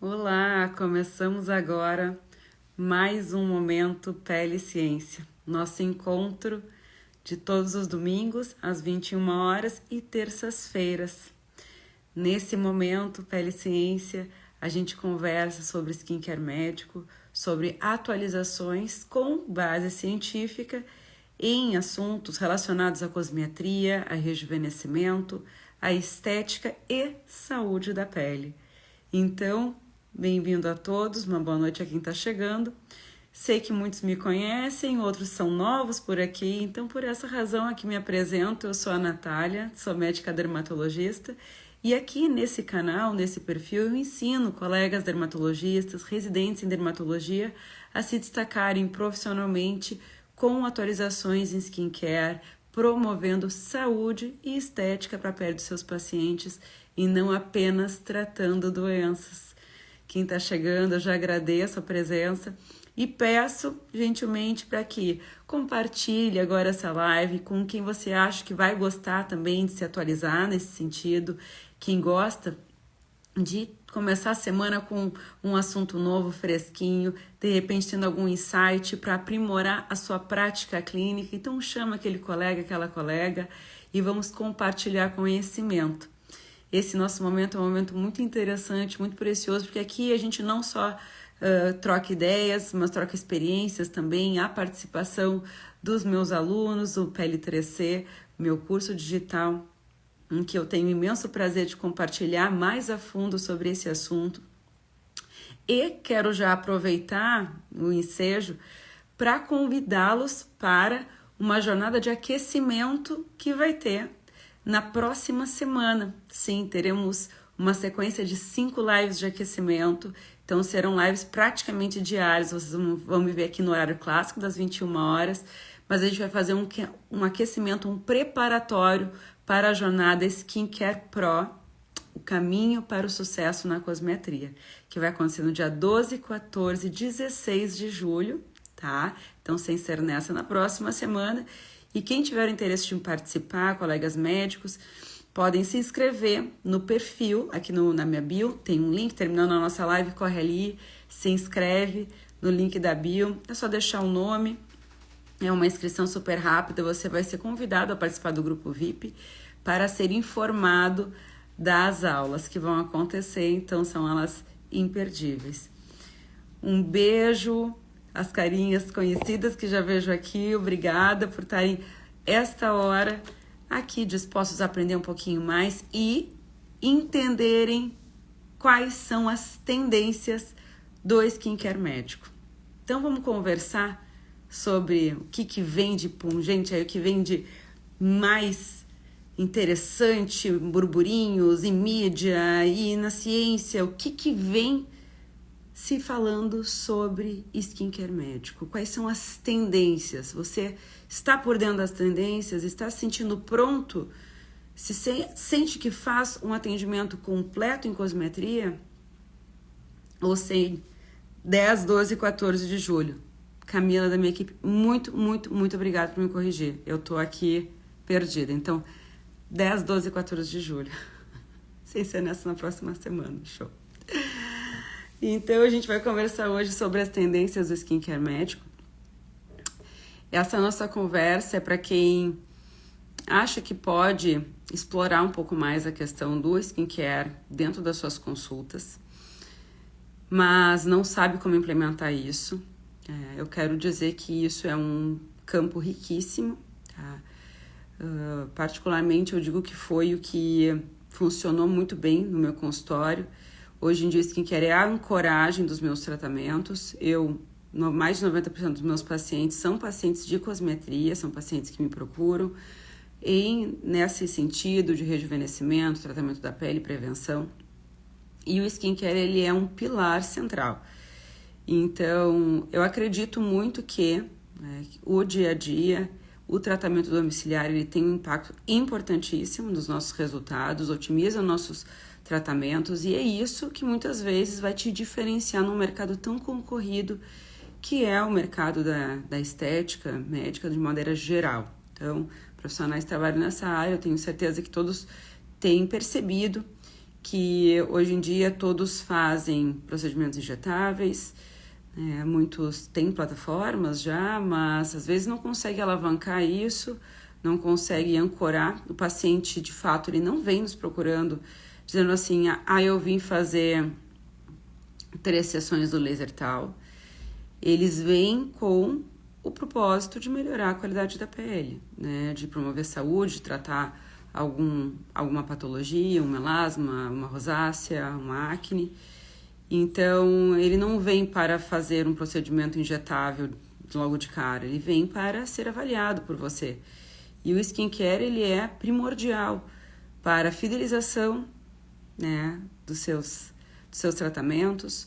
Olá, começamos agora mais um Momento Pele e Ciência, nosso encontro de todos os domingos às 21 horas e terças-feiras. Nesse Momento Pele e Ciência, a gente conversa sobre skincare médico, sobre atualizações com base científica em assuntos relacionados à cosmetria, a rejuvenescimento, a estética e saúde da pele. Então, bem-vindo a todos, uma boa noite a quem está chegando. Sei que muitos me conhecem, outros são novos por aqui, então por essa razão aqui me apresento. Eu sou a Natália, sou médica dermatologista e aqui nesse canal, nesse perfil, eu ensino colegas dermatologistas, residentes em dermatologia a se destacarem profissionalmente com atualizações em skincare, promovendo saúde e estética para a pele dos seus pacientes e não apenas tratando doenças. Quem está chegando, eu já agradeço a presença e peço gentilmente para que compartilhe agora essa live com quem você acha que vai gostar também de se atualizar nesse sentido, quem gosta de começar a semana com um assunto novo, fresquinho, de repente tendo algum insight para aprimorar a sua prática clínica. Então chama aquele colega, aquela colega e vamos compartilhar conhecimento. Esse nosso momento é um momento muito interessante, muito precioso, porque aqui a gente não só troca ideias, mas troca experiências também, a participação dos meus alunos, o PL3C, meu curso digital, em que eu tenho imenso prazer de compartilhar mais a fundo sobre esse assunto. E quero já aproveitar o ensejo para convidá-los para uma jornada de aquecimento que vai ter na próxima semana. Sim, teremos uma sequência de 5 lives de aquecimento, então serão lives praticamente diárias, vocês vão me ver aqui no horário clássico das 21 horas, mas a gente vai fazer um aquecimento, um preparatório para a jornada Skincare Pro, o caminho para o sucesso na cosmetria, que vai acontecer no dia 12, 14 e 16 de julho, tá? Então, sem ser nessa, na próxima semana. E quem tiver interesse em participar, colegas médicos, podem se inscrever no perfil, aqui na minha bio, tem um link, terminando a nossa live, corre ali, se inscreve no link da bio, é só deixar o nome, é uma inscrição super rápida, você vai ser convidado a participar do grupo VIP para ser informado das aulas que vão acontecer, então são elas imperdíveis. Um beijo, as carinhas conhecidas que já vejo aqui, obrigada por estarem esta hora aqui dispostos a aprender um pouquinho mais e entenderem quais são as tendências do skincare médico. Então vamos conversar sobre o que vem de pungente, aí o que vem de mais interessante, burburinhos em mídia e na ciência, o que vem se falando sobre skincare médico, quais são as tendências, você está por dentro das tendências, está se sentindo pronto, sente que faz um atendimento completo em cosmetria, ou sei, 10, 12 e 14 de julho. Camila da minha equipe, muito obrigada por me corrigir. Eu tô aqui perdida. Então, 10, 12 e 14 de julho. Sem ser nessa na próxima semana. Show. Então, a gente vai conversar hoje sobre as tendências do skincare médico. Essa nossa conversa é para quem acha que pode explorar um pouco mais a questão do skincare dentro das suas consultas, mas não sabe como implementar isso. Eu quero dizer que isso é um campo riquíssimo, tá? Particularmente eu digo que foi o que funcionou muito bem no meu consultório. Hoje em dia, skincare é a ancoragem dos meus tratamentos. Mais de 90% dos meus pacientes são pacientes de cosmetria, são pacientes que me procuram nesse sentido de rejuvenescimento, tratamento da pele, prevenção. E o skincare, ele é um pilar central. Então, eu acredito muito que o dia a dia, o tratamento domiciliar, ele tem um impacto importantíssimo nos nossos resultados, otimiza nossos tratamentos e é isso que muitas vezes vai te diferenciar num mercado tão concorrido que é o mercado da estética médica de maneira geral. Então, profissionais que trabalham nessa área, eu tenho certeza que todos têm percebido que hoje em dia todos fazem procedimentos injetáveis, muitos têm plataformas já, mas às vezes não consegue alavancar isso, não consegue ancorar. O paciente, de fato, ele não vem nos procurando dizendo assim, eu vim fazer 3 sessões do laser tal. Eles vêm com o propósito de melhorar a qualidade da pele, né? De promover saúde, de tratar alguma patologia, um melasma, uma rosácea, uma acne. Então, ele não vem para fazer um procedimento injetável logo de cara, ele vem para ser avaliado por você. E o skincare, ele é primordial para a fidelização, né, dos seus tratamentos,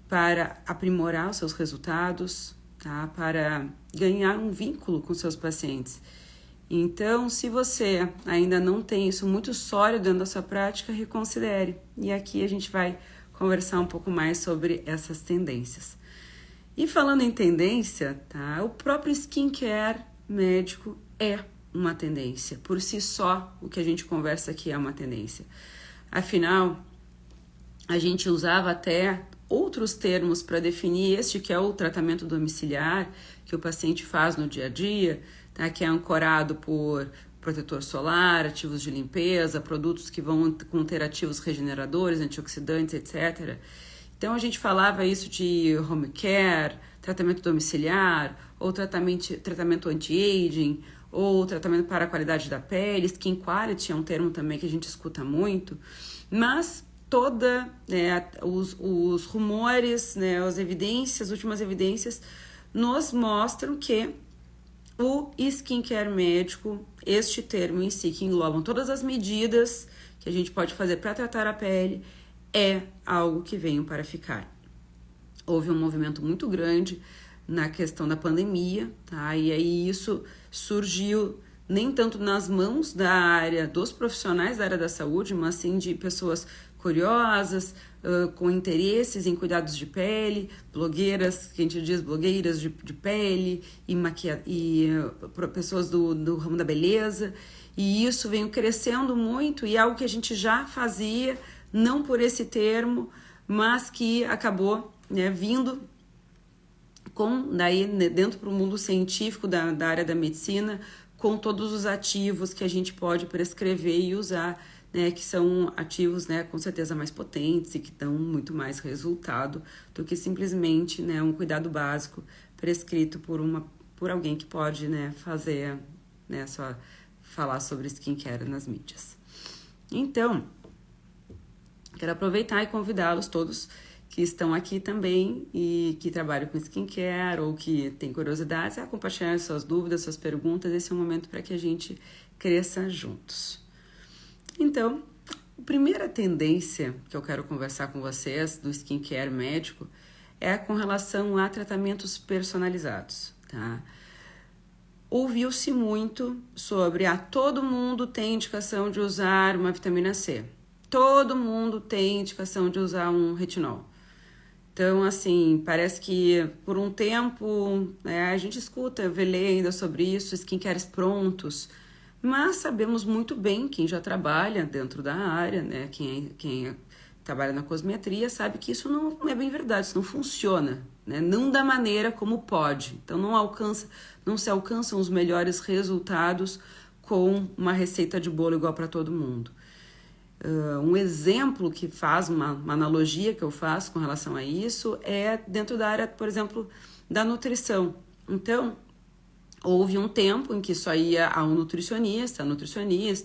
para aprimorar os seus resultados, tá? Para ganhar um vínculo com seus pacientes. Então, se você ainda não tem isso muito sólido dentro da sua prática, reconsidere. E aqui a gente vai conversar um pouco mais sobre essas tendências. E falando em tendência, tá? O próprio skincare médico é uma tendência. Por si só, o que a gente conversa aqui é uma tendência. Afinal, a gente usava até outros termos para definir este que é o tratamento domiciliar que o paciente faz no dia a dia, tá? Que é ancorado por protetor solar, ativos de limpeza, produtos que vão conter ativos regeneradores, antioxidantes, etc. Então a gente falava isso de home care, tratamento domiciliar, ou tratamento anti-aging, ou tratamento para a qualidade da pele. Skin quality é um termo também que a gente escuta muito, mas os rumores, né, as últimas evidências nos mostram que o skincare médico, este termo em si, que englobam todas as medidas que a gente pode fazer para tratar a pele, é algo que veio para ficar. Houve um movimento muito grande na questão da pandemia, tá? E aí isso surgiu nem tanto nas mãos da área dos profissionais da área da saúde, mas sim de pessoas curiosas, com interesses em cuidados de pele, blogueiras, que a gente diz blogueiras de pele, e pessoas do ramo da beleza, e isso veio crescendo muito, e é algo que a gente já fazia, não por esse termo, mas que acabou, né, vindo dentro do mundo científico da área da medicina, com todos os ativos que a gente pode prescrever e usar, né, que são ativos, né, com certeza mais potentes e que dão muito mais resultado do que simplesmente, né, um cuidado básico prescrito por alguém que pode, né, fazer, né, só falar sobre skincare nas mídias. Então, quero aproveitar e convidá-los todos que estão aqui também e que trabalham com skincare ou que têm curiosidades a compartilhar suas dúvidas, suas perguntas. Esse é um momento para que a gente cresça juntos. Então, a primeira tendência que eu quero conversar com vocês do skincare médico é com relação a tratamentos personalizados, tá? Ouviu-se muito sobre todo mundo tem indicação de usar uma vitamina C, todo mundo tem indicação de usar um retinol. Então, assim, parece que por um tempo, né, a gente escuta, lê ainda sobre isso, skincares prontos, mas sabemos muito bem, quem já trabalha dentro da área, né, quem trabalha na cosmetria, sabe que isso não é bem verdade, isso não funciona, né, não da maneira como pode. Então, não se alcançam os melhores resultados com uma receita de bolo igual para todo mundo. Um exemplo que faz uma analogia que eu faço com relação a isso é dentro da área, por exemplo, da nutrição. Então, houve um tempo em que só ia a um nutricionista,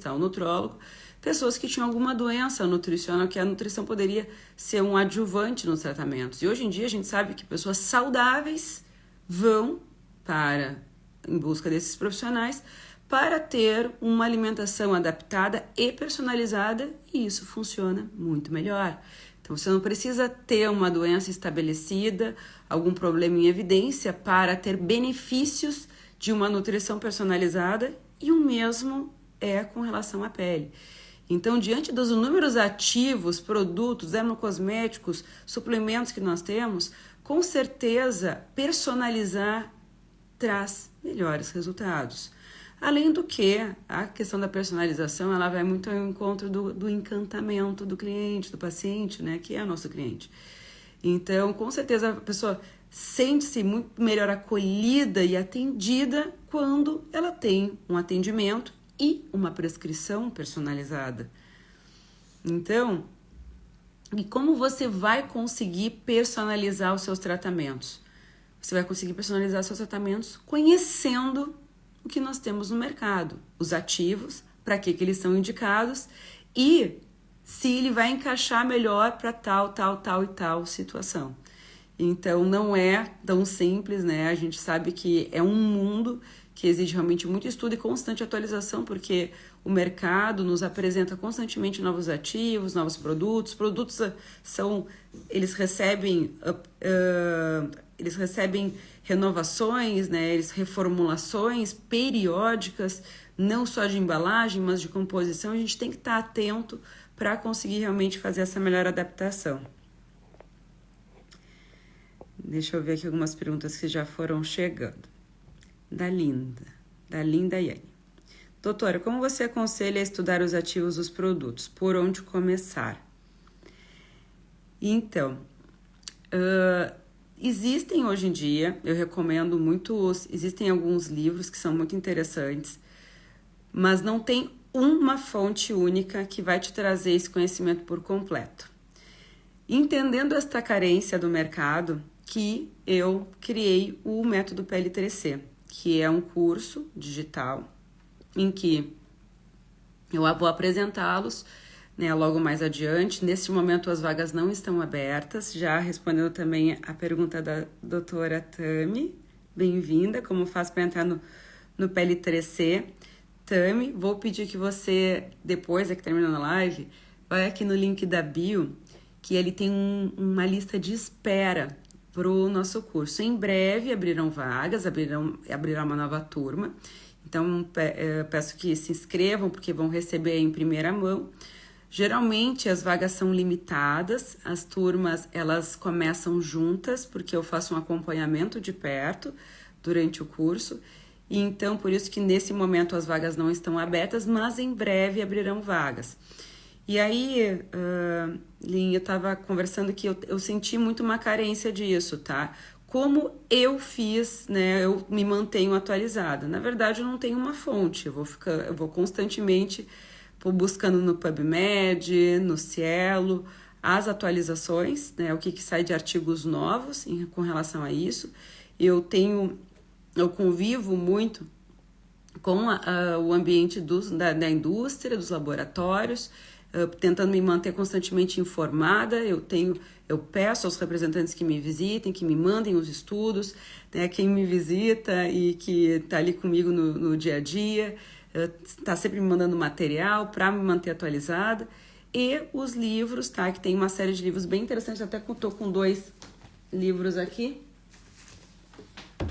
ao nutrólogo, pessoas que tinham alguma doença nutricional, que a nutrição poderia ser um adjuvante nos tratamentos. E hoje em dia a gente sabe que pessoas saudáveis vão em busca desses profissionais para ter uma alimentação adaptada e personalizada, e isso funciona muito melhor. Então, você não precisa ter uma doença estabelecida, algum problema em evidência para ter benefícios de uma nutrição personalizada, e o mesmo é com relação à pele. Então, diante dos inúmeros ativos, produtos, dermocosméticos, suplementos que nós temos, com certeza personalizar traz melhores resultados. Além do que, a questão da personalização, ela vai muito ao encontro do encantamento do cliente, do paciente, né, que é o nosso cliente. Então, com certeza, a pessoa sente-se muito melhor acolhida e atendida quando ela tem um atendimento e uma prescrição personalizada. Então, e como você vai conseguir personalizar os seus tratamentos? Você vai conseguir personalizar seus tratamentos conhecendo o que nós temos no mercado, os ativos, para que eles são indicados e se ele vai encaixar melhor para tal e tal situação. Então, não é tão simples, né? A gente sabe que é um mundo que exige realmente muito estudo e constante atualização, porque o mercado nos apresenta constantemente novos ativos, novos produtos. Produtos eles recebem renovações, né? Eles reformulações periódicas, não só de embalagem, mas de composição. A gente tem que estar atento para conseguir realmente fazer essa melhor adaptação. Deixa eu ver aqui algumas perguntas que já foram chegando. Da Linda Yane. Doutora, como você aconselha a estudar os ativos dos produtos? Por onde começar? Então, existem hoje em dia, eu recomendo existem alguns livros que são muito interessantes, mas não tem uma fonte única que vai te trazer esse conhecimento por completo. Entendendo esta carência do mercado, que eu criei o método PL3C, que é um curso digital em que eu vou apresentá-los, né, logo mais adiante. Neste momento as vagas não estão abertas, já respondendo também a pergunta da doutora Tami. Bem-vinda, como faz para entrar no PL3C? Tami, vou pedir que você, depois que terminar a live, vai aqui no link da bio, que ele tem uma lista de espera para o nosso curso. Em breve abrirão vagas, abrirá uma nova turma. Então, peço que se inscrevam, porque vão receber em primeira mão. Geralmente, as vagas são limitadas, as turmas, elas começam juntas, porque eu faço um acompanhamento de perto durante o curso. E então, por isso que nesse momento as vagas não estão abertas, mas em breve abrirão vagas. E aí, Lin, eu estava conversando que eu senti muito uma carência disso, tá? Como eu fiz, né? Eu me mantenho atualizada. Na verdade, eu não tenho uma fonte. Eu vou constantemente buscando no PubMed, no Cielo, as atualizações, né? O que sai de artigos novos com relação a isso. Eu convivo muito com o ambiente da indústria, dos laboratórios, tentando me manter constantemente informada. Eu peço aos representantes que me visitem, que me mandem os estudos, né, quem me visita e que está ali comigo no dia a dia, está sempre me mandando material para me manter atualizada. E os livros, tá, que tem uma série de livros bem interessantes, até que eu estou com 2 livros aqui,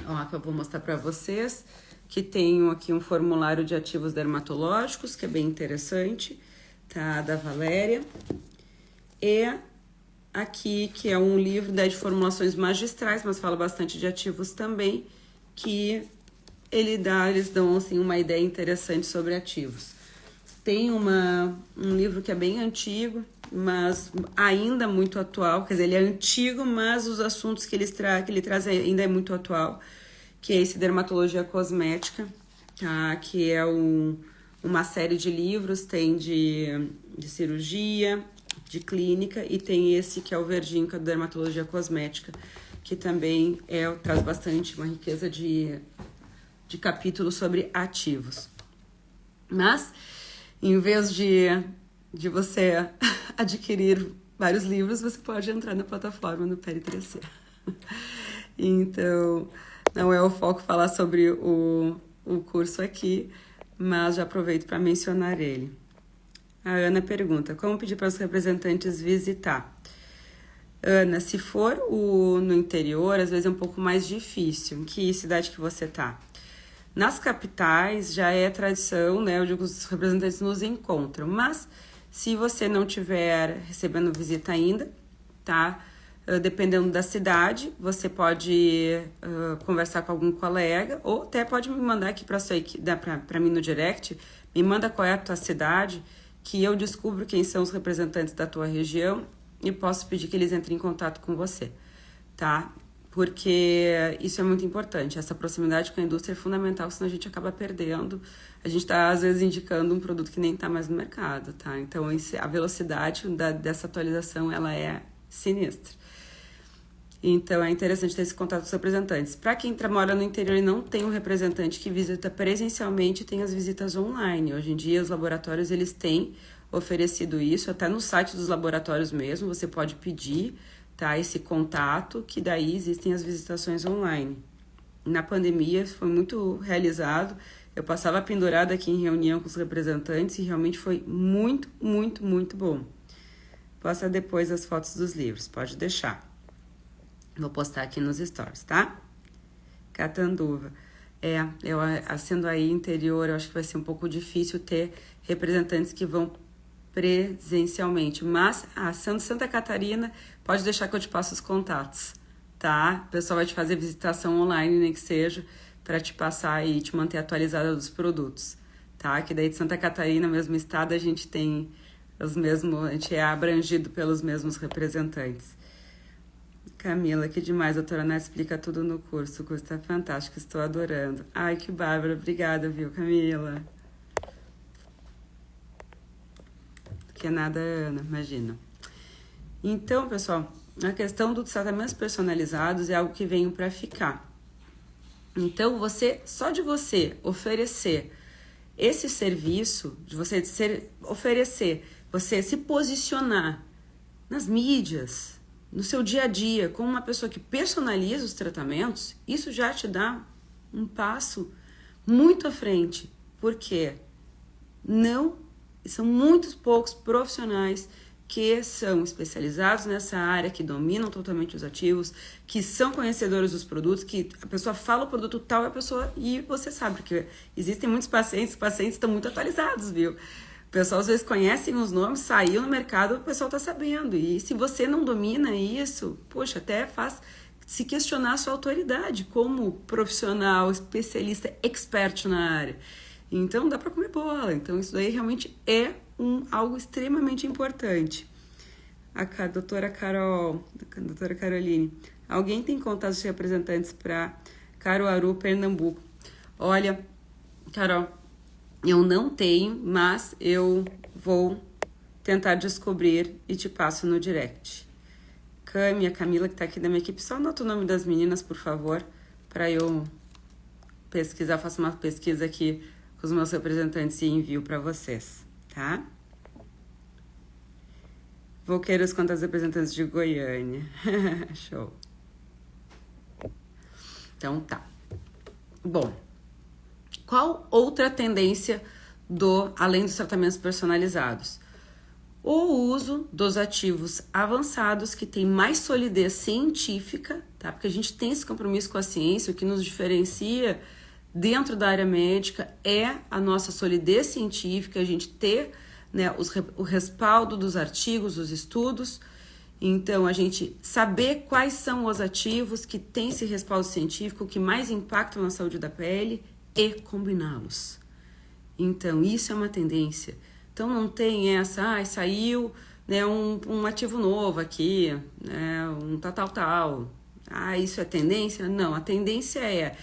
ó, que eu vou mostrar para vocês, que tenho aqui um formulário de ativos dermatológicos, que é bem interessante, tá, da Valéria, e aqui, que é um livro de formulações magistrais, mas fala bastante de ativos também, que eles dão assim, uma ideia interessante sobre ativos. Tem um livro que é bem antigo, mas ainda muito atual, quer dizer, ele é antigo, mas os assuntos que ele traz ainda é muito atual, que é esse Dermatologia Cosmética, tá, que é uma série de livros, tem de cirurgia, de clínica, e tem esse que é o verdinho, que é a Dermatologia Cosmética, que também traz bastante uma riqueza de capítulos sobre ativos. Mas, em vez de você adquirir vários livros, você pode entrar na plataforma no PL3C. Então, não é o foco falar sobre o curso aqui, mas já aproveito para mencionar ele. A Ana pergunta, como pedir para os representantes visitar? Ana, se for no interior, às vezes é um pouco mais difícil. Em que cidade que você tá? Nas capitais já é tradição, né? Eu digo, os representantes nos encontram, mas se você não estiver recebendo visita ainda, tá? Dependendo da cidade, você pode conversar com algum colega ou até pode me mandar aqui para mim no direct, me manda qual é a tua cidade, que eu descubro quem são os representantes da tua região e posso pedir que eles entrem em contato com você, tá? Porque isso é muito importante, essa proximidade com a indústria é fundamental, senão a gente acaba perdendo, a gente está às vezes indicando um produto que nem está mais no mercado, tá? Então a velocidade dessa atualização, ela é sinistra. Então, é interessante ter esse contato com os representantes. Para quem mora no interior e não tem um representante que visita presencialmente, tem as visitas online. Hoje em dia, os laboratórios eles têm oferecido isso, até no site dos laboratórios mesmo, você pode pedir, tá, esse contato, que daí existem as visitações online. Na pandemia, isso foi muito realizado. Eu passava pendurada aqui em reunião com os representantes e realmente foi muito, muito, muito bom. Posta depois as fotos dos livros, pode deixar. Vou postar aqui nos stories, tá? Catanduva. Eu sendo aí interior, eu acho que vai ser um pouco difícil ter representantes que vão presencialmente. Mas, sendo Santa Catarina, pode deixar que eu te passo os contatos, tá? O pessoal vai te fazer visitação online, nem que seja, para te passar e te manter atualizada dos produtos, tá? Que daí de Santa Catarina, mesmo estado, a gente tem os mesmos, a gente é abrangido pelos mesmos representantes. Camila, que demais, a doutora Ana explica tudo no curso. O curso tá fantástico, estou adorando. Ai, que bárbara, obrigada, viu, Camila? Que nada, Ana, imagina. Então, pessoal, a questão dos tratamentos personalizados é algo que veio para ficar. Então, só de você oferecer esse serviço, de você oferecer, você se posicionar nas mídias, no seu dia a dia, como uma pessoa que personaliza os tratamentos, isso já te dá um passo muito à frente. Porque são muitos poucos profissionais que são especializados nessa área, que dominam totalmente os ativos, que são conhecedores dos produtos, que a pessoa fala o produto tal e você sabe que existem muitos pacientes estão muito atualizados, viu? O pessoal às vezes conhecem os nomes, saiu no mercado, o pessoal está sabendo. E se você não domina isso, poxa, até faz se questionar a sua autoridade como profissional, especialista, expert na área. Então dá para comer bola. Então isso daí realmente é algo extremamente importante. A doutora Caroline, alguém tem contatos de representantes para Caruaru, Pernambuco? Olha, Carol, eu não tenho, mas eu vou tentar descobrir e te passo no direct. Cami, a Camila, que está aqui da minha equipe, só anota o nome das meninas, por favor, para eu pesquisar, faço uma pesquisa aqui com os meus representantes e envio para vocês, tá? Vou querer os contatos representantes de Goiânia. Show. Então tá. Bom, qual outra tendência além dos tratamentos personalizados? O uso dos ativos avançados que tem mais solidez científica, tá? Porque a gente tem esse compromisso com a ciência, o que nos diferencia dentro da área médica é a nossa solidez científica, a gente ter, né, o respaldo dos artigos, dos estudos. Então, a gente saber quais são os ativos que têm esse respaldo científico, que mais impactam na saúde da pele e combiná-los. Então, isso é uma tendência. Então, não tem essa, saiu, né, um ativo novo aqui, né, um tal. Isso é tendência? Não, a tendência é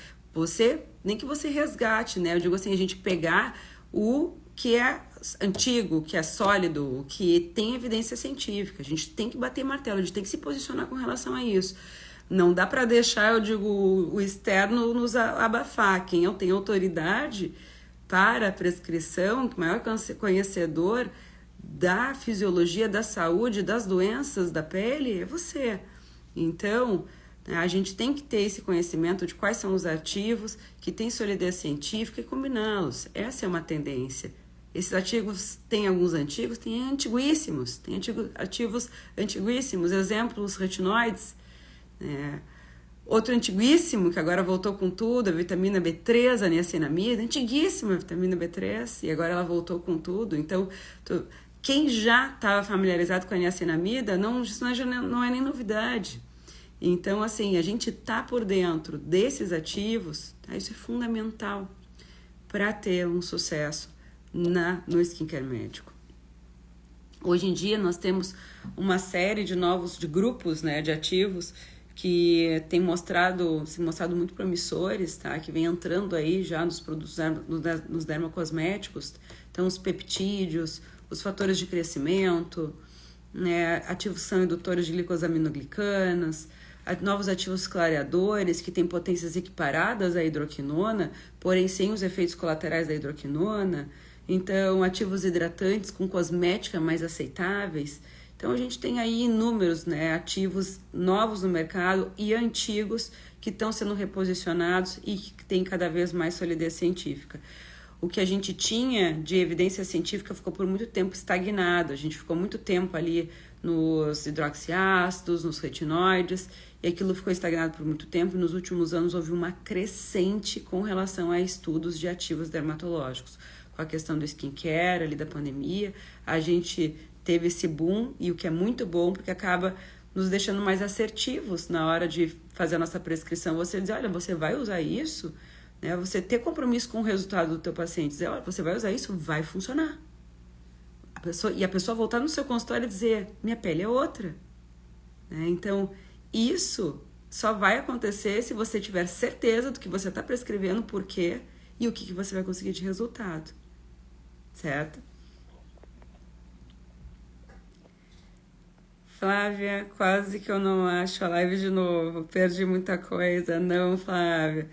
nem que você resgate, né? Eu digo assim, a gente pegar o que é antigo, que é sólido, que tem evidência científica. A gente tem que bater martelo, a gente tem que se posicionar com relação a isso. Não dá para deixar, eu digo, o externo nos abafar. Quem eu tenho autoridade para a prescrição, que é o maior conhecedor da fisiologia, da saúde, das doenças da pele, é você. Então, a gente tem que ter esse conhecimento de quais são os ativos que têm solidez científica e combiná-los. Essa é uma tendência. Esses ativos, tem alguns antigos, tem antiguíssimos, tem ativos antiguíssimos, exemplos, retinoides. Outro antiguíssimo, que agora voltou com tudo, a vitamina B3, a niacinamida, antiguíssima a vitamina B3, e agora ela voltou com tudo. Então, Quem já estava familiarizado com a niacinamida, isso não é nem novidade. Então, assim, a gente tá por dentro desses ativos, tá? Isso é fundamental para ter um sucesso no skincare médico. Hoje em dia nós temos uma série de grupos, né, de ativos que tem se mostrado muito promissores, tá? Que vem entrando aí já nos produtos, nos dermocosméticos. Então, os peptídeos, os fatores de crescimento, né, ativos que são indutores de glicosaminoglicanas, novos ativos clareadores que têm potências equiparadas à hidroquinona, porém sem os efeitos colaterais da hidroquinona. Então, ativos hidratantes com cosmética mais aceitáveis. Então, a gente tem aí inúmeros, né, ativos novos no mercado e antigos que estão sendo reposicionados e que têm cada vez mais solidez científica. O que a gente tinha de evidência científica ficou por muito tempo estagnado. A gente ficou muito tempo ali nos hidroxiácidos, nos retinoides, e aquilo ficou estagnado por muito tempo. E nos últimos anos houve uma crescente com relação a estudos de ativos dermatológicos. Com a questão do skincare, ali da pandemia, a gente teve esse boom, e o que é muito bom, porque acaba nos deixando mais assertivos na hora de fazer a nossa prescrição. Você diz, olha, você vai usar isso? Né? Você ter compromisso com o resultado do teu paciente, dizer, olha, você vai usar isso, vai funcionar. A pessoa voltar no seu consultório e dizer, minha pele é outra. Né? Então, isso só vai acontecer se você tiver certeza do que você está prescrevendo, por quê e o que você vai conseguir de resultado. Certo? Flávia, quase que eu não acho a live de novo, perdi muita coisa. Não, Flávia.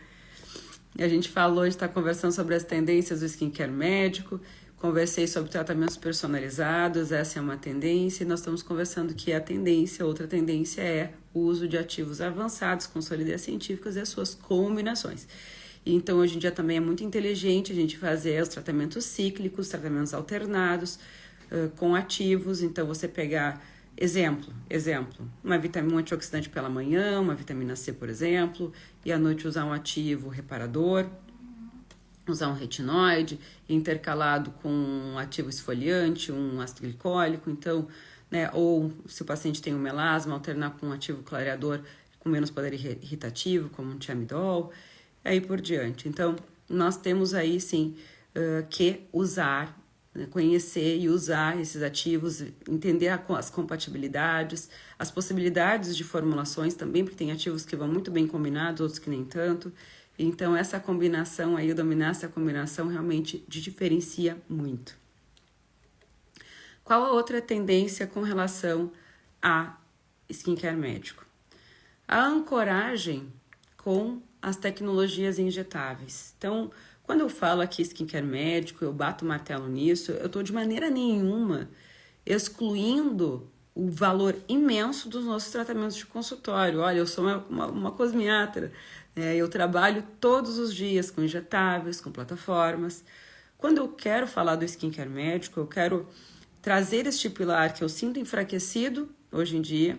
A gente falou, a gente está conversando sobre as tendências do skincare médico, conversei sobre tratamentos personalizados, essa é uma tendência, e nós estamos conversando que outra tendência é o uso de ativos avançados com solidez científica e as suas combinações. Então, hoje em dia também é muito inteligente a gente fazer os tratamentos cíclicos, tratamentos alternados com ativos. Então, você pegar, exemplo, um antioxidante pela manhã, uma vitamina C, por exemplo, e à noite usar um ativo reparador, usar um retinoide, intercalado com um ativo esfoliante, um ácido glicólico, então, né, ou se o paciente tem um melasma, alternar com um ativo clareador com menos poder irritativo, como um thiamidol, aí por diante. Então, nós temos aí, sim, que usar, né, conhecer e usar esses ativos, entender as compatibilidades, as possibilidades de formulações também, porque tem ativos que vão muito bem combinados, outros que nem tanto. Então, essa combinação aí, dominar essa combinação realmente diferencia muito. Qual a outra tendência com relação a skincare médico? A ancoragem com as tecnologias injetáveis. Então, quando eu falo aqui skincare médico, eu bato o martelo nisso, eu estou de maneira nenhuma excluindo o valor imenso dos nossos tratamentos de consultório. Olha, eu sou uma cosmiatra, eu trabalho todos os dias com injetáveis, com plataformas. Quando eu quero falar do skincare médico, eu quero trazer este pilar que eu sinto enfraquecido hoje em dia,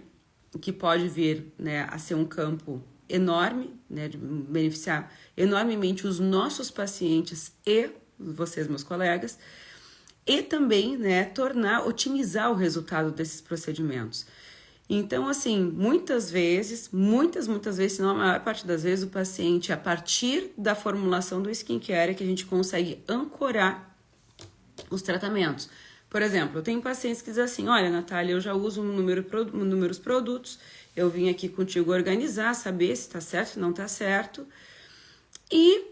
que pode vir, né, a ser um campo enorme, né, de beneficiar enormemente os nossos pacientes e vocês, meus colegas, e também, né, otimizar o resultado desses procedimentos. Então, assim, muitas vezes, se não a maior parte das vezes, o paciente, a partir da formulação do skincare, é que a gente consegue ancorar os tratamentos. Por exemplo, eu tenho pacientes que dizem assim, olha, Natália, eu já uso inúmeros produtos, eu vim aqui contigo organizar, saber se está certo, se não está certo, e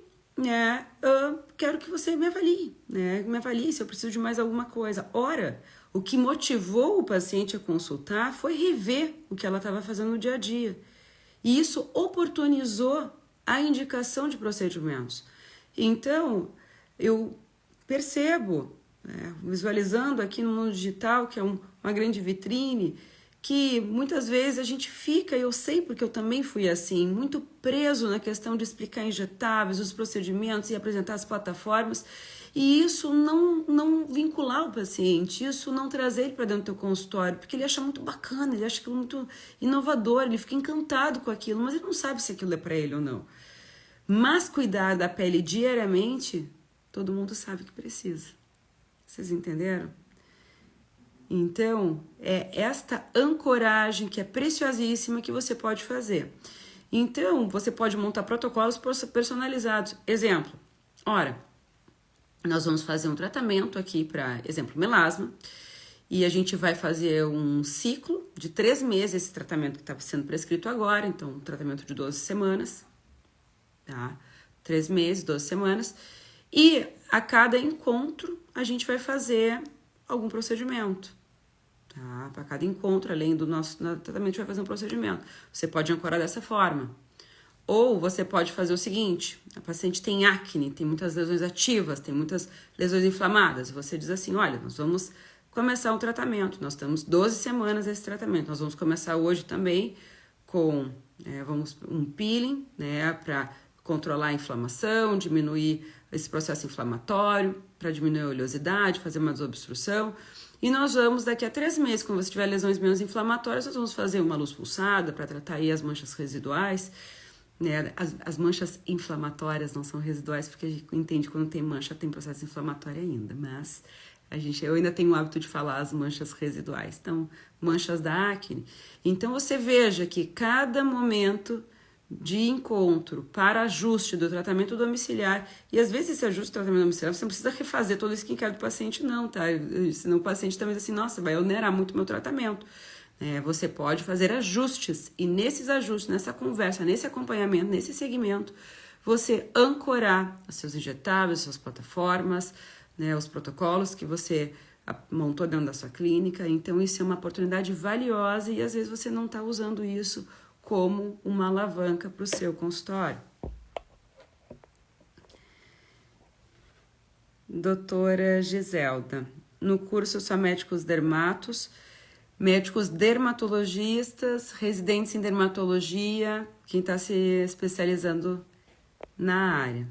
eu quero que você me avalie, né? Me avalie se eu preciso de mais alguma coisa. Ora, o que motivou o paciente a consultar foi rever o que ela estava fazendo no dia a dia. E isso oportunizou a indicação de procedimentos. Então, eu percebo, né, visualizando aqui no mundo digital, que é uma grande vitrine, que muitas vezes a gente fica, eu sei porque eu também fui assim, muito preso na questão de explicar injetáveis, os procedimentos e apresentar as plataformas, e isso não vincular o paciente, isso não trazer ele para dentro do teu consultório, porque ele acha muito bacana, ele acha aquilo muito inovador, ele fica encantado com aquilo, mas ele não sabe se aquilo é para ele ou não. Mas cuidar da pele diariamente, todo mundo sabe que precisa. Vocês entenderam? Então, é esta ancoragem que é preciosíssima que você pode fazer. Então, você pode montar protocolos personalizados. Exemplo, ora, nós vamos fazer um tratamento aqui para, exemplo, melasma, e a gente vai fazer um ciclo de 3 meses, esse tratamento que está sendo prescrito agora, então um tratamento de 12 semanas, tá? 3 meses, 12 semanas, e a cada encontro a gente vai fazer algum procedimento, tá? Para cada encontro, além do nosso tratamento, a gente vai fazer um procedimento. Você pode ancorar dessa forma. Ou você pode fazer o seguinte, a paciente tem acne, tem muitas lesões ativas, tem muitas lesões inflamadas. Você diz assim, olha, nós vamos começar um tratamento, nós temos 12 semanas desse tratamento, nós vamos começar hoje também com um peeling, né, para controlar a inflamação, diminuir esse processo inflamatório, para diminuir a oleosidade, fazer uma desobstrução. E nós vamos, daqui a 3 meses, quando você tiver lesões menos inflamatórias, nós vamos fazer uma luz pulsada para tratar aí as manchas residuais. Né? As manchas inflamatórias não são residuais, porque a gente entende que quando tem mancha tem processo inflamatório ainda, mas eu ainda tenho o hábito de falar as manchas residuais, então manchas da acne. Então você veja que cada momento de encontro para ajuste do tratamento domiciliar, e às vezes esse ajuste do tratamento domiciliar você não precisa refazer todo o skincare do paciente não, tá? Senão o paciente também diz assim, nossa, vai onerar muito meu tratamento. Você pode fazer ajustes, e nesses ajustes, nessa conversa, nesse acompanhamento, nesse segmento, você ancorar os seus injetáveis, as suas plataformas, né, os protocolos que você montou dentro da sua clínica. Então isso é uma oportunidade valiosa e às vezes você não está usando isso como uma alavanca para o seu consultório. Doutora Giselda, no curso só médicos dermatos, médicos dermatologistas, residentes em dermatologia, quem está se especializando na área.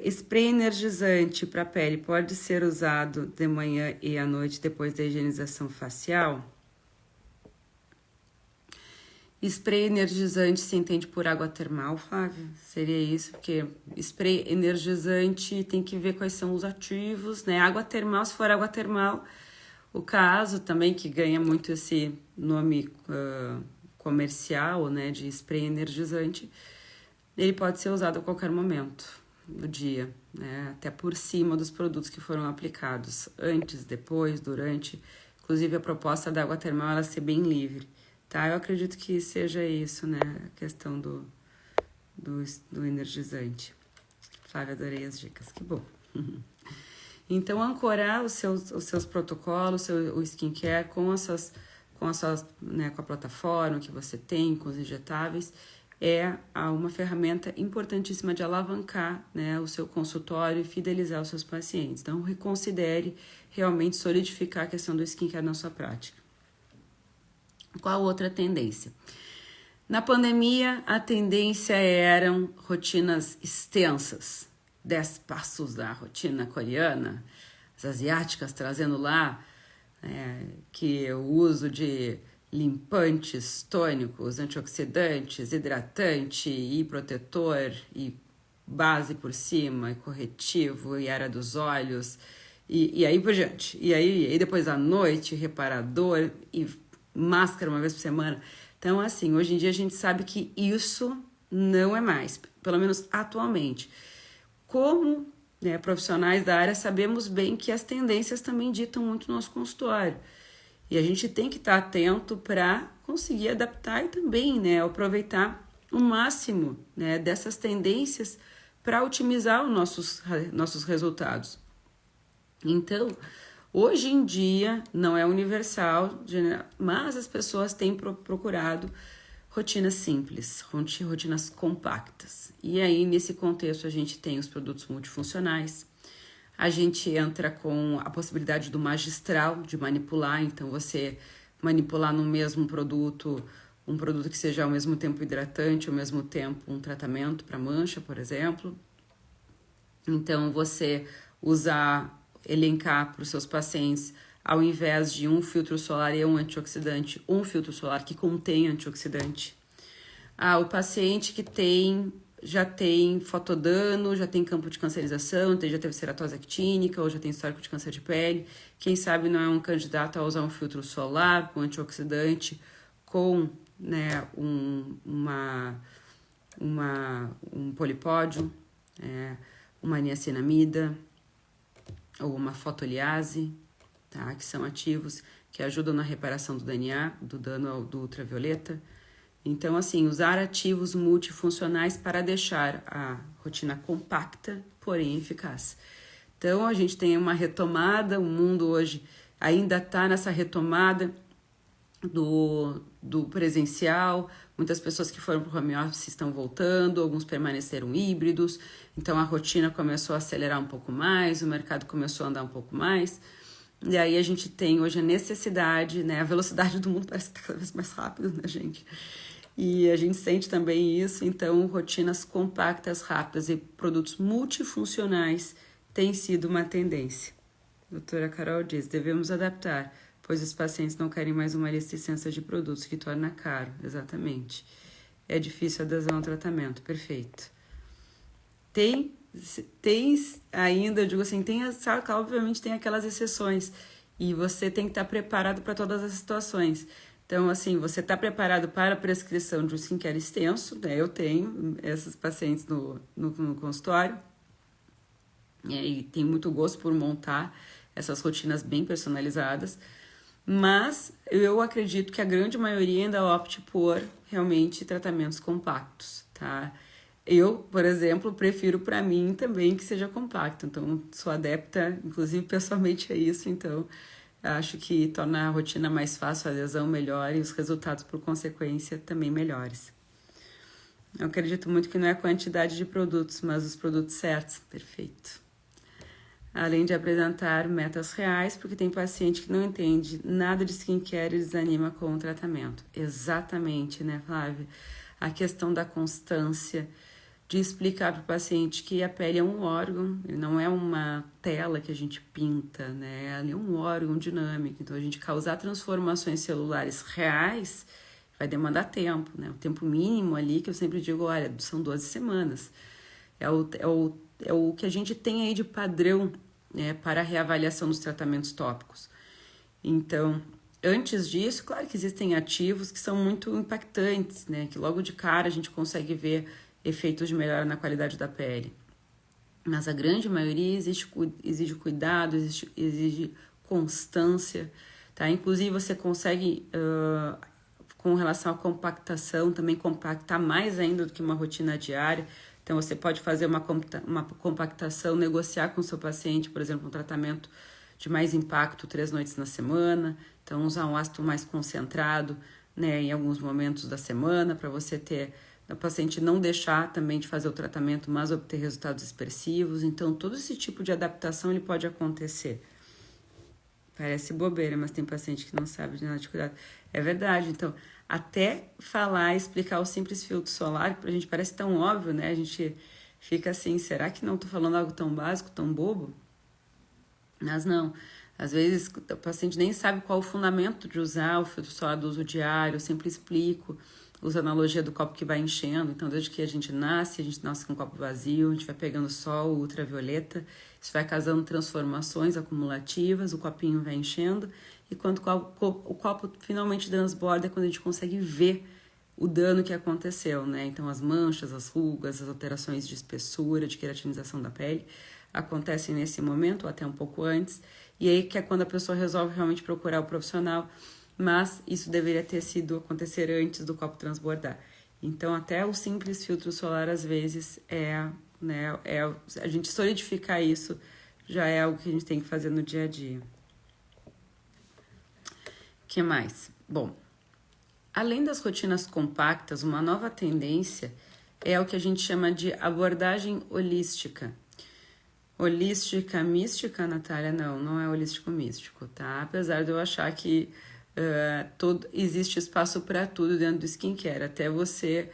Spray energizante para pele pode ser usado de manhã e à noite depois da higienização facial? Spray energizante se entende por água termal, Flávia? Seria isso, porque spray energizante tem que ver quais são os ativos, né? Água termal, se for água termal, o caso também que ganha muito esse nome comercial, né, de spray energizante, ele pode ser usado a qualquer momento do dia, né, até por cima dos produtos que foram aplicados, antes, depois, durante. Inclusive a proposta da água termal ela ser bem livre, tá? Eu acredito que seja isso, né, a questão do energizante. Flávia, adorei as dicas, que bom. Então, ancorar os seus protocolos, o skincare com né, com a plataforma que você tem, com os injetáveis, é uma ferramenta importantíssima de alavancar, né, o seu consultório e fidelizar os seus pacientes. Então, reconsidere realmente solidificar a questão do skincare na sua prática. Qual outra tendência? Na pandemia, a tendência eram rotinas extensas, 10 passos da rotina coreana, as asiáticas trazendo lá que o uso de limpantes, tônicos, antioxidantes, hidratante e protetor e base por cima, e corretivo, e área dos olhos, e aí por diante. E aí depois à noite, reparador e máscara uma vez por semana. Então, assim, hoje em dia a gente sabe que isso não é mais, pelo menos atualmente. Como profissionais da área, sabemos bem que as tendências também ditam muito o nosso consultório. E a gente tem que estar atento para conseguir adaptar e também aproveitar o máximo dessas tendências para otimizar os nossos resultados. Então, hoje em dia, não é universal, mas as pessoas têm procurado rotinas simples, rotinas compactas. E aí, nesse contexto, a gente tem os produtos multifuncionais. A gente entra com a possibilidade do magistral, de manipular. Então, você manipular no mesmo produto, um produto que seja ao mesmo tempo hidratante, ao mesmo tempo um tratamento para mancha, por exemplo. Então, você elencar para os seus pacientes, ao invés de um filtro solar e um antioxidante, um filtro solar que contém antioxidante. O paciente que tem já tem fotodano, já tem campo de cancerização, já teve ceratose actínica ou já tem histórico de câncer de pele. Quem sabe não é um candidato a usar um filtro solar, um antioxidante com, né, um polipódio, uma niacinamida ou uma fotoliase, tá? Que são ativos que ajudam na reparação do DNA, do dano do ultravioleta. Então, assim, usar ativos multifuncionais para deixar a rotina compacta, porém eficaz. Então, a gente tem uma retomada, o mundo hoje ainda está nessa retomada do presencial, muitas pessoas que foram para o home office estão voltando, alguns permaneceram híbridos, então a rotina começou a acelerar um pouco mais, o mercado começou a andar um pouco mais, e aí a gente tem hoje a necessidade, né, a velocidade do mundo parece que está cada vez mais rápido, né, gente? E a gente sente também isso, então rotinas compactas, rápidas e produtos multifuncionais têm sido uma tendência. A doutora Carol diz, devemos adaptar, pois os pacientes não querem mais uma lista extensa de produtos que torna caro, exatamente. É difícil a adesão ao tratamento, perfeito. Tem ainda, eu digo assim, obviamente tem aquelas exceções, e você tem que estar preparado para todas as situações. Então, assim, você está preparado para a prescrição de um skincare extenso, né? Eu tenho esses pacientes no consultório, e tem muito gosto por montar essas rotinas bem personalizadas, mas eu acredito que a grande maioria ainda opte por realmente tratamentos compactos, tá? Eu, por exemplo, prefiro para mim também que seja compacto, então sou adepta, inclusive pessoalmente, a isso, então acho que torna a rotina mais fácil, a adesão melhor e os resultados, por consequência, também melhores. Eu acredito muito que não é a quantidade de produtos, mas os produtos certos. Perfeito. Além de apresentar metas reais, porque tem paciente que não entende nada de skincare e desanima com o tratamento. Exatamente, né, Flávia? A questão da constância, de explicar para o paciente que a pele é um órgão, ele não é uma tela que a gente pinta, né? Ele é um órgão dinâmico, então a gente causar transformações celulares reais vai demandar tempo, né? O tempo mínimo ali, que eu sempre digo, olha, são 12 semanas. É o que a gente tem aí de padrão, né, para a reavaliação dos tratamentos tópicos. Então, antes disso, claro que existem ativos que são muito impactantes, né? Que logo de cara a gente consegue ver efeitos de melhora na qualidade da pele. Mas a grande maioria exige cuidado, exige constância, tá? Inclusive você consegue, com relação à compactação, também compactar mais ainda do que uma rotina diária. Então você pode fazer uma compactação, negociar com o seu paciente, por exemplo, um tratamento de mais impacto 3 noites na semana. Então usar um ácido mais concentrado, né, em alguns momentos da semana, para você ter o paciente não deixar também de fazer o tratamento, mas obter resultados expressivos. Então, todo esse tipo de adaptação ele pode acontecer. Parece bobeira, mas tem paciente que não sabe de nada de cuidado. É verdade. Então, até falar, explicar o simples filtro solar, pra gente parece tão óbvio, né? A gente fica assim, será que não tô falando algo tão básico, tão bobo? Mas não. Às vezes, o paciente nem sabe qual o fundamento de usar o filtro solar do uso diário, eu sempre explico. Usa a analogia do copo que vai enchendo, então desde que a gente nasce com um copo vazio, a gente vai pegando sol, ultravioleta, isso vai causando transformações acumulativas, o copinho vai enchendo, e quando o copo finalmente transborda é quando a gente consegue ver o dano que aconteceu, né? Então as manchas, as rugas, as alterações de espessura, de queratinização da pele, acontecem nesse momento, ou até um pouco antes, e aí que é quando a pessoa resolve realmente procurar o profissional, mas isso deveria acontecer antes do copo transbordar. Então, até o simples filtro solar, às vezes, a gente solidificar isso já é algo que a gente tem que fazer no dia a dia. O que mais? Bom, além das rotinas compactas, uma nova tendência é o que a gente chama de abordagem holística. Holística mística, Natália? Não é holístico místico, tá? Apesar de eu achar que existe espaço para tudo dentro do skincare, até você,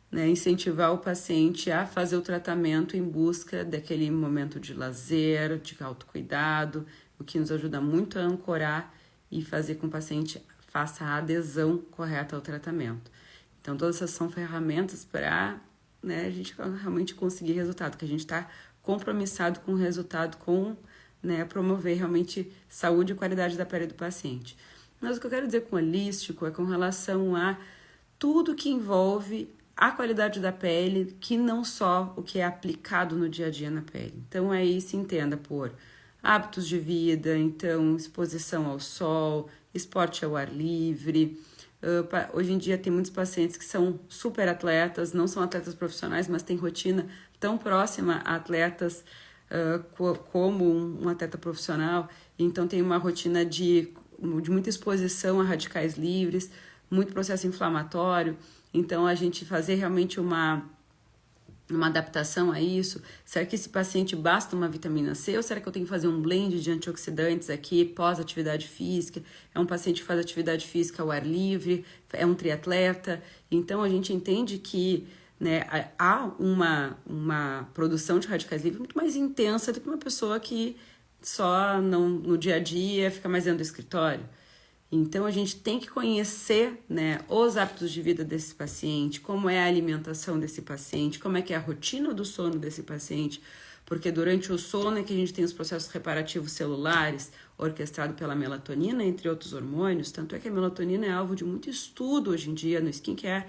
né, incentivar o paciente a fazer o tratamento em busca daquele momento de lazer, de autocuidado, o que nos ajuda muito a ancorar e fazer com que o paciente faça a adesão correta ao tratamento. Então, todas essas são ferramentas para né, a gente realmente conseguir resultado, que a gente está compromissado com o resultado, com, né, promover realmente saúde e qualidade da pele do paciente. Mas o que eu quero dizer com holístico é com relação a tudo que envolve a qualidade da pele, que não só o que é aplicado no dia a dia na pele. Então aí se entenda por hábitos de vida, então exposição ao sol, esporte ao ar livre. Hoje em dia tem muitos pacientes que são super atletas, não são atletas profissionais, mas têm rotina tão próxima a atletas como um atleta profissional. Então tem uma rotina de muita exposição a radicais livres, muito processo inflamatório. Então a gente fazer realmente uma adaptação a isso. Será que esse paciente basta uma vitamina C ou será que eu tenho que fazer um blend de antioxidantes aqui pós-atividade física? É um paciente que faz atividade física ao ar livre, é um triatleta. Então a gente entende que, né, há uma produção de radicais livres muito mais intensa do que uma pessoa que só no dia a dia fica mais dentro do escritório. Então, a gente tem que conhecer, né, os hábitos de vida desse paciente, como é a alimentação desse paciente, como é que é a rotina do sono desse paciente, porque durante o sono é que a gente tem os processos reparativos celulares, orquestrado pela melatonina, entre outros hormônios. Tanto é que a melatonina é alvo de muito estudo hoje em dia no skincare,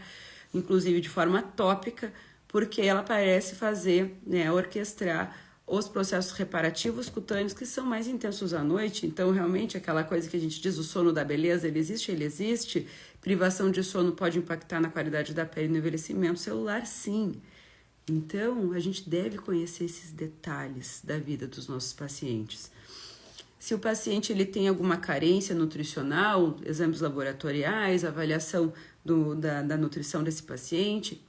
inclusive de forma tópica, porque ela parece fazer, né, orquestrar os processos reparativos cutâneos que são mais intensos à noite. Então, realmente, aquela coisa que a gente diz, o sono da beleza, ele existe. Privação de sono pode impactar na qualidade da pele e no envelhecimento celular, sim. Então, a gente deve conhecer esses detalhes da vida dos nossos pacientes. Se o paciente ele tem alguma carência nutricional, exames laboratoriais, avaliação da nutrição desse paciente,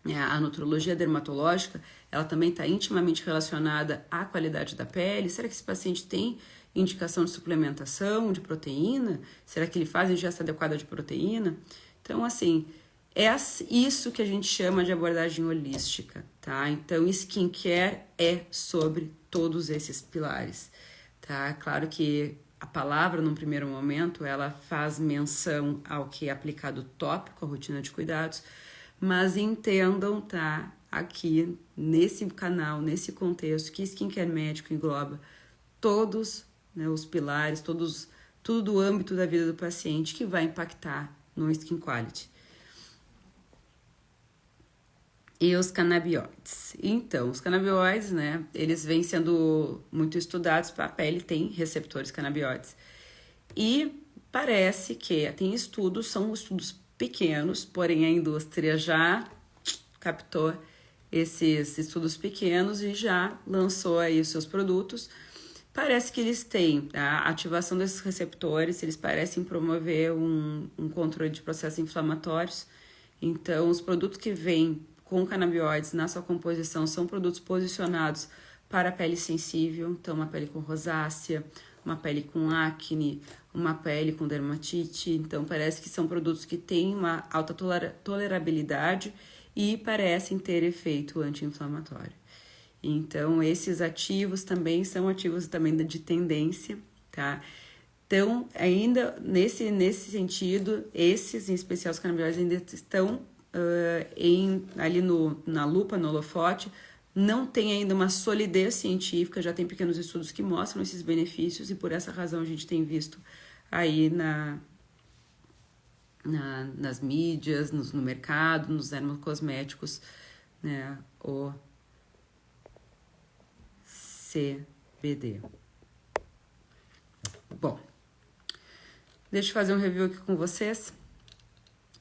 a nutrologia dermatológica, ela também está intimamente relacionada à qualidade da pele. Será que esse paciente tem indicação de suplementação, de proteína? Será que ele faz ingesta adequada de proteína? Então, assim, é isso que a gente chama de abordagem holística, tá? Então, skincare é sobre todos esses pilares, tá? Claro que a palavra, num primeiro momento, ela faz menção ao que é aplicado tópico, a rotina de cuidados, mas entendam, tá, aqui nesse canal, nesse contexto, que skincare médico engloba todos, né, os pilares, tudo do âmbito da vida do paciente que vai impactar no skin quality. E os canabinoides. Então, os canabinoides, né, eles vêm sendo muito estudados, a pele tem receptores canabinoides. E parece que tem estudos, são estudos pequenos, porém a indústria já captou esses estudos pequenos e já lançou aí os seus produtos. Parece que eles têm a ativação desses receptores, eles parecem promover um controle de processos inflamatórios. Então, os produtos que vêm com canabinoides na sua composição são produtos posicionados para a pele sensível, então uma pele com rosácea, uma pele com acne, uma pele com dermatite. Então, parece que são produtos que têm uma alta tolerabilidade e parecem ter efeito anti-inflamatório. Então, esses ativos também são ativos também de tendência, tá? Então, ainda nesse sentido, esses, em especial os canabinoides, ainda estão ali na lupa, no holofote. Não tem ainda uma solidez científica, já tem pequenos estudos que mostram esses benefícios e por essa razão a gente tem visto aí nas mídias, no mercado, nos dermocosméticos, né, o CBD. Bom, deixa eu fazer um review aqui com vocês.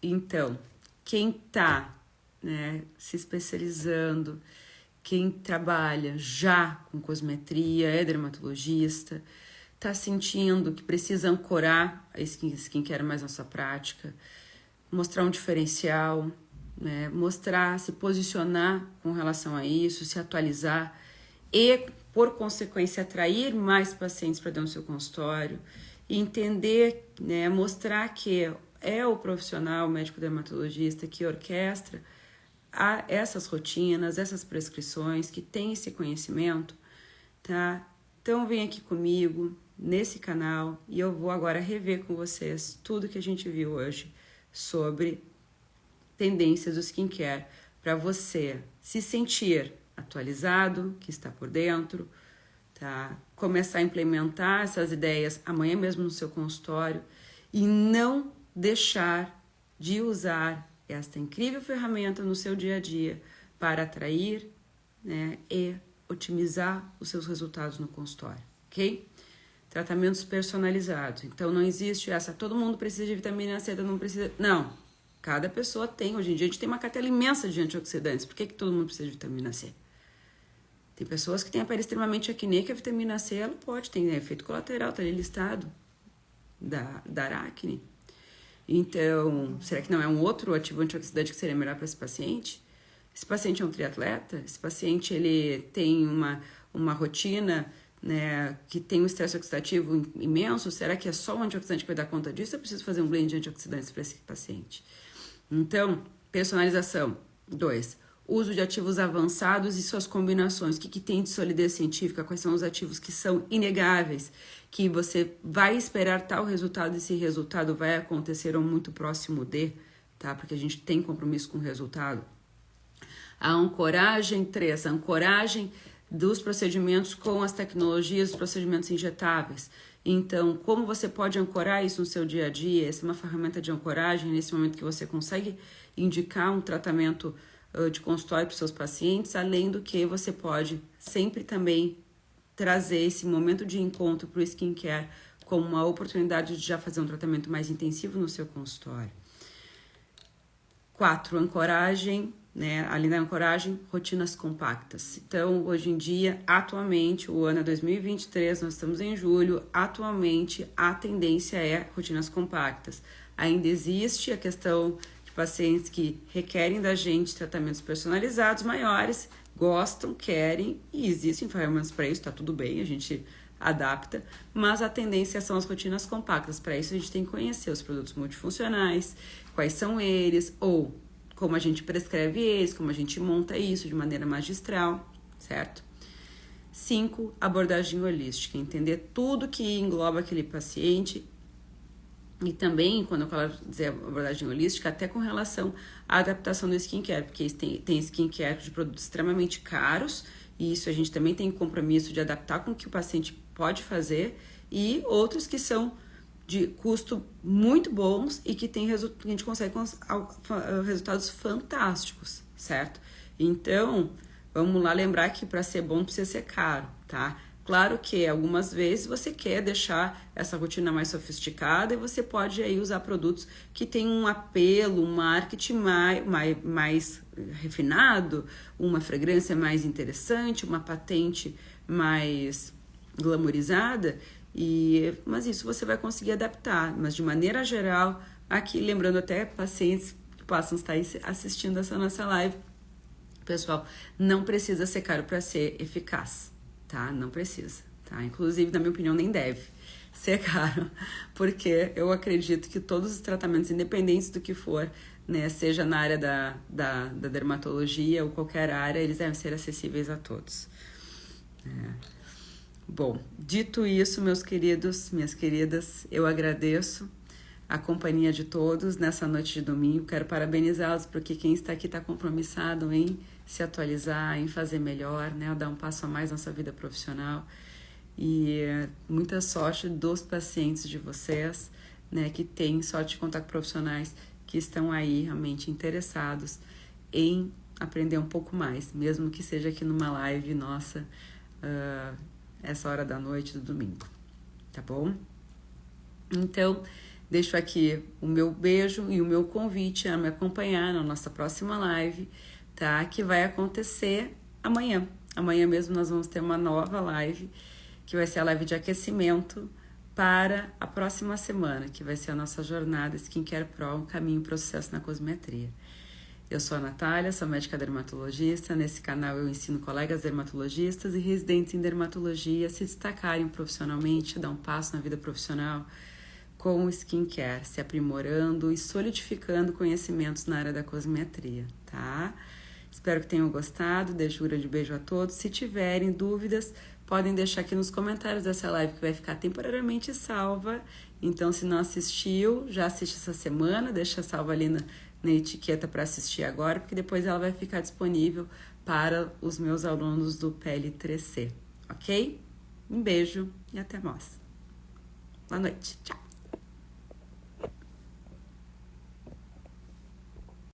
Então, quem tá, né, se especializando, quem trabalha já com cosmetria, é dermatologista, tá sentindo que precisa ancorar a skincare mais na sua prática, mostrar um diferencial, né, mostrar, se posicionar com relação a isso, se atualizar e, por consequência, atrair mais pacientes para dentro do seu consultório, e entender, né, mostrar que é o profissional, o médico dermatologista que orquestra essas rotinas, essas prescrições, que tem esse conhecimento, tá? Então vem aqui comigo nesse canal e eu vou agora rever com vocês tudo que a gente viu hoje sobre tendências do skincare para você se sentir atualizado, que está por dentro, tá? Começar a implementar essas ideias amanhã mesmo no seu consultório e não deixar de usar esta incrível ferramenta no seu dia a dia para atrair, né, e otimizar os seus resultados no consultório, ok? Tratamentos personalizados. Então, não existe essa, todo mundo precisa de vitamina C, todo mundo precisa... Não, cada pessoa tem. Hoje em dia, a gente tem uma cartela imensa de antioxidantes. Por que todo mundo precisa de vitamina C? Tem pessoas que têm a pele extremamente acne, que a vitamina C, ela pode ter efeito colateral, tá ali listado, da acne. Então, será que não é um outro ativo antioxidante que seria melhor para esse paciente? Esse paciente é um triatleta? Esse paciente, ele tem uma rotina, né, que tem um estresse oxidativo imenso? Será que é só o antioxidante que vai dar conta disso? Eu preciso fazer um blend de antioxidantes para esse paciente. Então, personalização. 2. Uso de ativos avançados e suas combinações. O que tem de solidez científica? Quais são os ativos que são inegáveis? Que você vai esperar tal resultado e esse resultado vai acontecer ou muito próximo de, tá? Porque a gente tem compromisso com o resultado. A ancoragem. 3. A ancoragem dos procedimentos com as tecnologias, os procedimentos injetáveis. Então, como você pode ancorar isso no seu dia a dia? Essa é uma ferramenta de ancoragem, nesse momento que você consegue indicar um tratamento de consultório para os seus pacientes, além do que você pode sempre também trazer esse momento de encontro para o skincare como uma oportunidade de já fazer um tratamento mais intensivo no seu consultório. 4. Ancoragem, né? Além da ancoragem, rotinas compactas. Então, hoje em dia, atualmente, o ano é 2023, nós estamos em julho, atualmente a tendência é rotinas compactas. Ainda existe a questão de pacientes que requerem da gente tratamentos personalizados maiores, gostam, querem, e existem ferramentas para isso, tá tudo bem, a gente adapta, mas a tendência são as rotinas compactas. Para isso, a gente tem que conhecer os produtos multifuncionais, quais são eles, ou como a gente prescreve eles, como a gente monta isso de maneira magistral, certo? 5, abordagem holística, entender tudo que engloba aquele paciente e também, quando eu falo dizer abordagem holística, até com relação à adaptação do skincare, porque tem skincare de produtos extremamente caros e isso a gente também tem compromisso de adaptar com o que o paciente pode fazer e outros que são de custo muito bons e que a gente consegue resultados fantásticos, certo? Então, vamos lá lembrar que para ser bom precisa ser caro, tá? Claro que algumas vezes você quer deixar essa rotina mais sofisticada e você pode aí usar produtos que têm um apelo, um marketing mais refinado, uma fragrância mais interessante, uma patente mais glamourizada, mas isso você vai conseguir adaptar. Mas de maneira geral, aqui lembrando até pacientes que possam estar assistindo essa nossa live, pessoal, não precisa ser caro para ser eficaz, tá? Não precisa, tá? Inclusive, na minha opinião, nem deve ser caro, porque eu acredito que todos os tratamentos, independentes do que for, né, seja na área da dermatologia ou qualquer área, eles devem ser acessíveis a todos. Bom, dito isso, meus queridos, minhas queridas, eu agradeço a companhia de todos nessa noite de domingo. Quero parabenizá-los porque quem está aqui está compromissado em se atualizar, em fazer melhor, né? Dar um passo a mais na sua vida profissional. E muita sorte dos pacientes de vocês, né? Que têm sorte de contar com profissionais que estão aí realmente interessados em aprender um pouco mais, mesmo que seja aqui numa live nossa, essa hora da noite do domingo, tá bom? Então, deixo aqui o meu beijo e o meu convite a me acompanhar na nossa próxima live, tá? Que vai acontecer amanhã. Amanhã mesmo nós vamos ter uma nova live, que vai ser a live de aquecimento para a próxima semana, que vai ser a nossa jornada Skincare Pro, um caminho para o sucesso na cosmetria. Eu sou a Natália, sou médica dermatologista. Nesse canal eu ensino colegas dermatologistas e residentes em dermatologia a se destacarem profissionalmente, a dar um passo na vida profissional com o skincare, se aprimorando e solidificando conhecimentos na área da cosmetria, tá? Espero que tenham gostado, deixo um grande beijo a todos. Se tiverem dúvidas, podem deixar aqui nos comentários dessa live que vai ficar temporariamente salva. Então, se não assistiu, já assiste essa semana, deixa salva ali na etiqueta para assistir agora, porque depois ela vai ficar disponível para os meus alunos do PL3C, ok? Um beijo e até mais. Boa noite. Tchau.